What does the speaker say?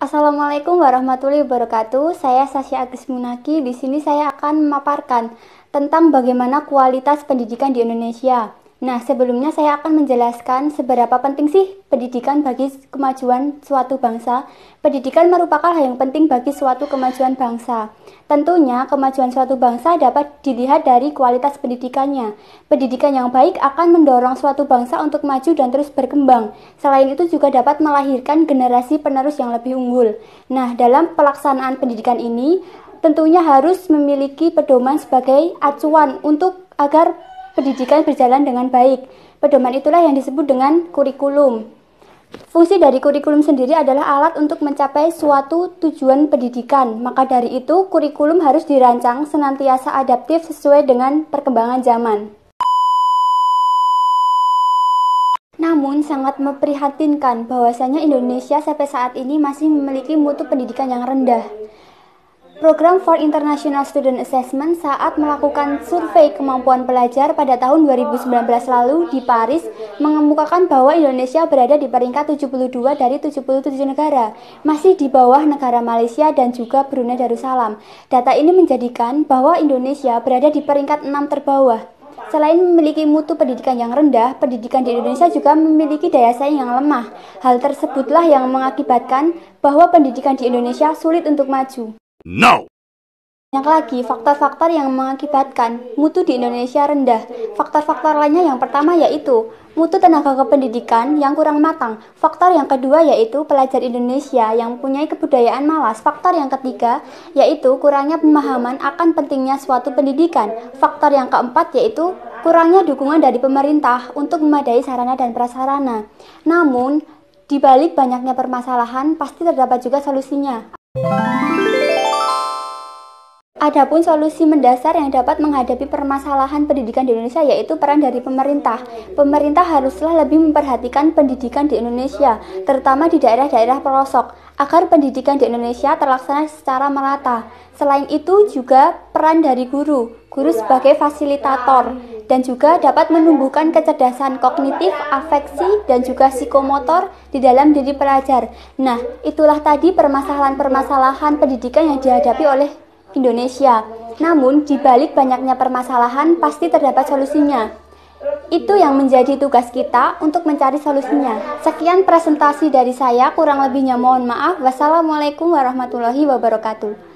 Assalamualaikum warahmatullahi wabarakatuh. Saya Sasya Agus Munaki. Di sini saya akan memaparkan tentang bagaimana kualitas pendidikan di Indonesia. Nah, sebelumnya saya akan menjelaskan seberapa penting sih pendidikan bagi kemajuan suatu bangsa. Pendidikan merupakan hal yang penting bagi suatu kemajuan bangsa. Tentunya, kemajuan suatu bangsa dapat dilihat dari kualitas pendidikannya. Pendidikan yang baik akan mendorong suatu bangsa untuk maju dan terus berkembang. Selain itu juga dapat melahirkan generasi penerus yang lebih unggul. Nah, dalam pelaksanaan pendidikan ini, tentunya harus memiliki pedoman sebagai acuan untuk agar pendidikan berjalan dengan baik. Pedoman itulah yang disebut dengan kurikulum. Fungsi dari kurikulum sendiri adalah alat untuk mencapai suatu tujuan pendidikan. Maka dari itu, kurikulum harus dirancang senantiasa adaptif sesuai dengan perkembangan zaman. Namun, sangat memprihatinkan bahwasanya Indonesia sampai saat ini masih memiliki mutu pendidikan yang rendah. Program for International Student Assessment saat melakukan survei kemampuan pelajar pada tahun 2019 lalu di Paris mengemukakan bahwa Indonesia berada di peringkat 72 dari 77 negara, masih di bawah negara Malaysia dan juga Brunei Darussalam. Data ini menjadikan bahwa Indonesia berada di peringkat 6 terbawah. Selain memiliki mutu pendidikan yang rendah, pendidikan di Indonesia juga memiliki daya saing yang lemah. Hal tersebutlah yang mengakibatkan bahwa pendidikan di Indonesia sulit untuk maju. No! Banyak lagi faktor-faktor yang mengakibatkan mutu di Indonesia rendah. Faktor-faktor lainnya yang pertama yaitu mutu tenaga kependidikan yang kurang matang. Faktor yang kedua yaitu pelajar Indonesia yang mempunyai kebudayaan malas. Faktor yang ketiga yaitu kurangnya pemahaman akan pentingnya suatu pendidikan. Faktor yang keempat yaitu kurangnya dukungan dari pemerintah untuk memadai sarana dan prasarana. Namun, di balik banyaknya permasalahan pasti terdapat juga solusinya. Adapun solusi mendasar yang dapat menghadapi permasalahan pendidikan di Indonesia yaitu peran dari pemerintah. Pemerintah haruslah lebih memperhatikan pendidikan di Indonesia, terutama di daerah-daerah pelosok, agar pendidikan di Indonesia terlaksana secara merata. Selain itu juga peran dari guru sebagai fasilitator, dan juga dapat menumbuhkan kecerdasan kognitif, afeksi, dan juga psikomotor di dalam diri pelajar. Nah, itulah tadi permasalahan-permasalahan pendidikan yang dihadapi oleh Indonesia. Namun, di balik banyaknya permasalahan pasti terdapat solusinya. Itu yang menjadi tugas kita untuk mencari solusinya. Sekian presentasi dari saya, kurang lebihnya mohon maaf. Wassalamualaikum warahmatullahi wabarakatuh.